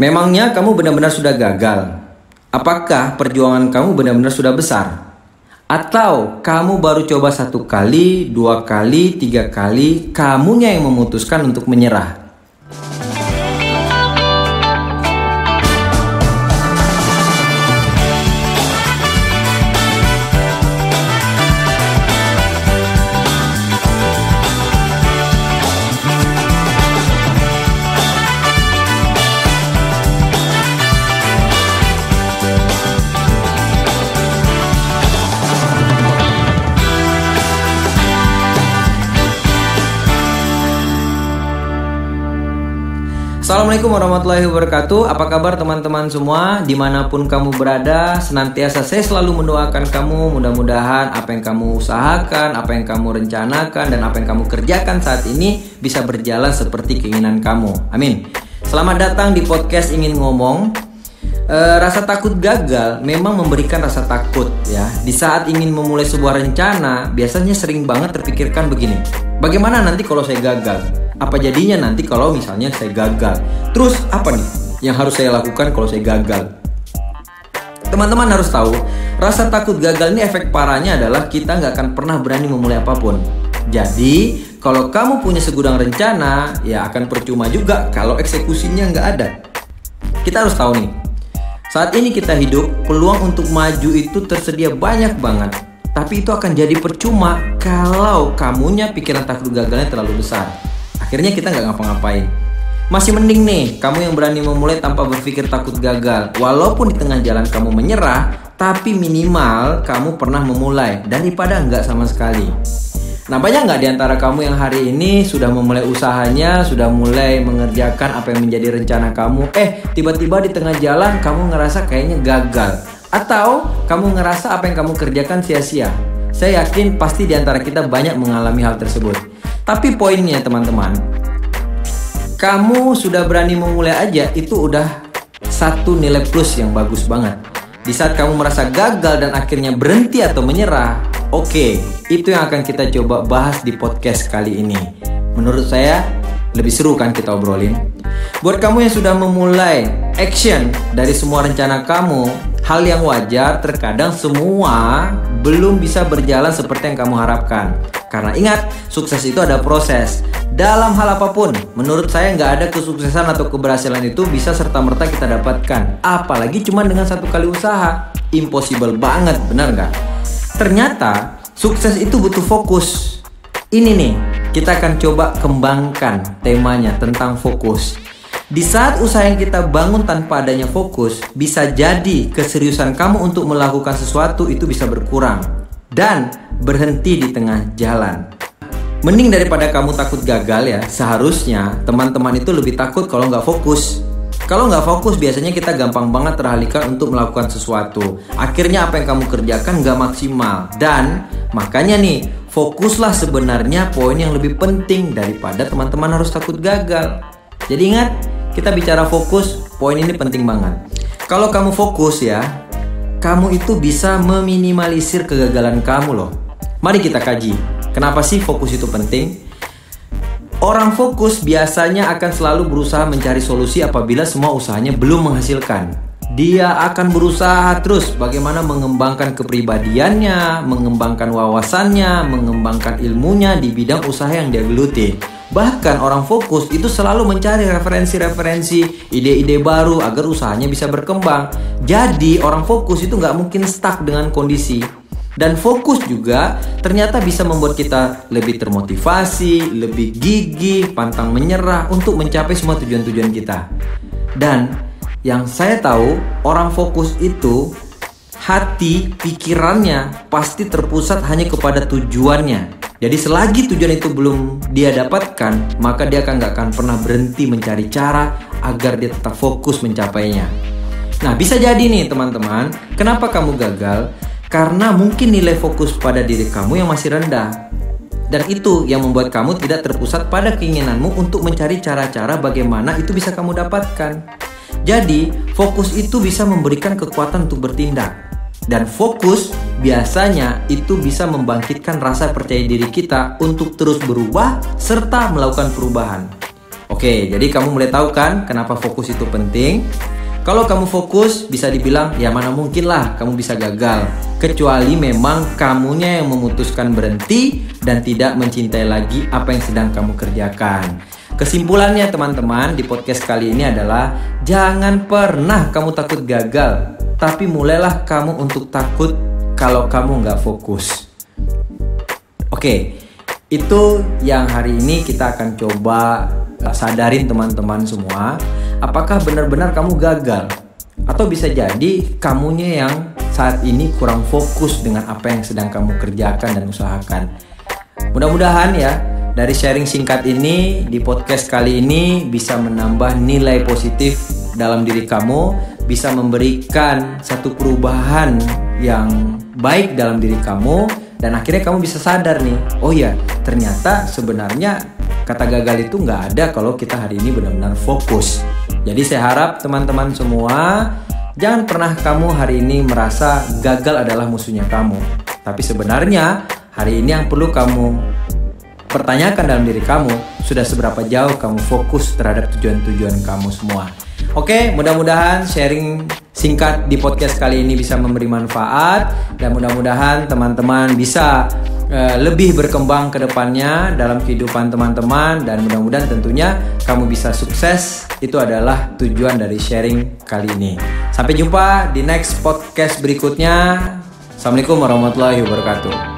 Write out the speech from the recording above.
Memangnya kamu benar-benar sudah gagal? Apakah perjuangan kamu benar-benar sudah besar? Atau kamu baru coba 1 kali, 2 kali, 3 kali, kamunya yang memutuskan untuk menyerah? Assalamualaikum warahmatullahi wabarakatuh. Apa kabar teman-teman semua? Dimanapun kamu berada, senantiasa saya selalu mendoakan kamu. Mudah-mudahan apa yang kamu usahakan, apa yang kamu rencanakan, dan apa yang kamu kerjakan saat ini bisa berjalan seperti keinginan kamu. Amin. Selamat datang di podcast Ingin Ngomong. Rasa takut gagal memang memberikan rasa takut ya. Di saat ingin memulai sebuah rencana, biasanya sering banget terpikirkan begini: bagaimana nanti kalau saya gagal? Apa jadinya nanti kalau misalnya saya gagal? Terus apa nih yang harus saya lakukan kalau saya gagal? Teman-teman harus tahu, rasa takut gagal ini efek parahnya adalah kita nggak akan pernah berani memulai apapun. Jadi kalau kamu punya segudang rencana, ya akan percuma juga kalau eksekusinya nggak ada. Kita harus tahu nih, saat ini kita hidup, peluang untuk maju itu tersedia banyak banget. Tapi itu akan jadi percuma kalau kamunya pikiran takut gagalnya terlalu besar. Akhirnya kita nggak ngapa-ngapain. Masih mending nih, kamu yang berani memulai tanpa berpikir takut gagal. Walaupun di tengah jalan kamu menyerah, tapi minimal kamu pernah memulai daripada nggak sama sekali. Nah, banyak nggak di antara kamu yang hari ini sudah memulai usahanya, sudah mulai mengerjakan apa yang menjadi rencana kamu, tiba-tiba di tengah jalan kamu ngerasa kayaknya gagal, atau kamu ngerasa apa yang kamu kerjakan sia-sia? Saya yakin pasti di antara kita banyak mengalami hal tersebut. Tapi poinnya teman-teman, kamu sudah berani memulai aja, itu udah satu nilai plus yang bagus banget. Di saat kamu merasa gagal dan akhirnya berhenti atau menyerah, oke, itu yang akan kita coba bahas di podcast kali ini. Menurut saya lebih seru kan kita obrolin. Buat kamu yang sudah memulai action dari semua rencana kamu, hal yang wajar, terkadang semua belum bisa berjalan seperti yang kamu harapkan. Karena ingat, sukses itu ada proses. Dalam hal apapun, menurut saya nggak ada kesuksesan atau keberhasilan itu bisa serta-merta kita dapatkan. Apalagi cuma dengan 1 kali usaha. Impossible banget, benar nggak? Ternyata, sukses itu butuh fokus. Ini nih, kita akan coba kembangkan temanya tentang fokus. Di saat usaha yang kita bangun tanpa adanya fokus, bisa jadi keseriusan kamu untuk melakukan sesuatu itu bisa berkurang dan berhenti di tengah jalan. Mending daripada kamu takut gagal ya, seharusnya teman-teman itu lebih takut kalau nggak fokus. Kalau nggak fokus biasanya kita gampang banget teralihkan untuk melakukan sesuatu. Akhirnya apa yang kamu kerjakan nggak maksimal. Dan makanya nih, fokuslah sebenarnya poin yang lebih penting daripada teman-teman harus takut gagal. Jadi ingat, kita bicara fokus, poin ini penting banget. Kalau kamu fokus ya, kamu itu bisa meminimalisir kegagalan kamu loh. Mari kita kaji, kenapa sih fokus itu penting? Orang fokus biasanya akan selalu berusaha mencari solusi apabila semua usahanya belum menghasilkan. Dia akan berusaha terus bagaimana mengembangkan kepribadiannya, mengembangkan wawasannya, mengembangkan ilmunya di bidang usaha yang dia geluti. Bahkan orang fokus itu selalu mencari referensi-referensi, ide-ide baru agar usahanya bisa berkembang. Jadi orang fokus itu nggak mungkin stuck dengan kondisi. Dan fokus juga ternyata bisa membuat kita lebih termotivasi, lebih gigih, pantang menyerah untuk mencapai semua tujuan-tujuan kita. Dan yang saya tahu, orang fokus itu hati, pikirannya pasti terpusat hanya kepada tujuannya. Jadi selagi tujuan itu belum dia dapatkan, maka dia nggak akan pernah berhenti mencari cara agar dia tetap fokus mencapainya. Nah, bisa jadi nih teman-teman, kenapa kamu gagal? Karena mungkin nilai fokus pada diri kamu yang masih rendah. Dan itu yang membuat kamu tidak terpusat pada keinginanmu untuk mencari cara-cara bagaimana itu bisa kamu dapatkan. Jadi, fokus itu bisa memberikan kekuatan untuk bertindak. Dan fokus biasanya itu bisa membangkitkan rasa percaya diri kita untuk terus berubah serta melakukan perubahan. Oke, jadi kamu mulai tahu kan kenapa fokus itu penting? Kalau kamu fokus, bisa dibilang ya mana mungkin lah kamu bisa gagal. Kecuali memang kamunya yang memutuskan berhenti dan tidak mencintai lagi apa yang sedang kamu kerjakan. Kesimpulannya teman-teman di podcast kali ini adalah jangan pernah kamu takut gagal, tapi mulailah kamu untuk takut kalau kamu nggak fokus. Oke, itu yang hari ini kita akan coba sadarin teman-teman semua. Apakah benar-benar kamu gagal? Atau bisa jadi kamunya yang saat ini kurang fokus dengan apa yang sedang kamu kerjakan dan usahakan. Mudah-mudahan ya dari sharing singkat ini di podcast kali ini bisa menambah nilai positif dalam diri kamu, bisa memberikan satu perubahan yang baik dalam diri kamu, dan akhirnya kamu bisa sadar nih, oh ya ternyata sebenarnya kata gagal itu nggak ada kalau kita hari ini benar-benar fokus. Jadi saya harap teman-teman semua jangan pernah kamu hari ini merasa gagal adalah musuhnya kamu. Tapi sebenarnya hari ini yang perlu kamu pertanyakan dalam diri kamu, sudah seberapa jauh kamu fokus terhadap tujuan-tujuan kamu semua. Oke, mudah-mudahan sharing singkat di podcast kali ini bisa memberi manfaat, dan mudah-mudahan teman-teman bisa lebih berkembang ke depannya dalam kehidupan teman-teman, dan mudah-mudahan tentunya kamu bisa sukses. Itu adalah tujuan dari sharing kali ini. Sampai jumpa di next podcast berikutnya. Assalamualaikum warahmatullahi wabarakatuh.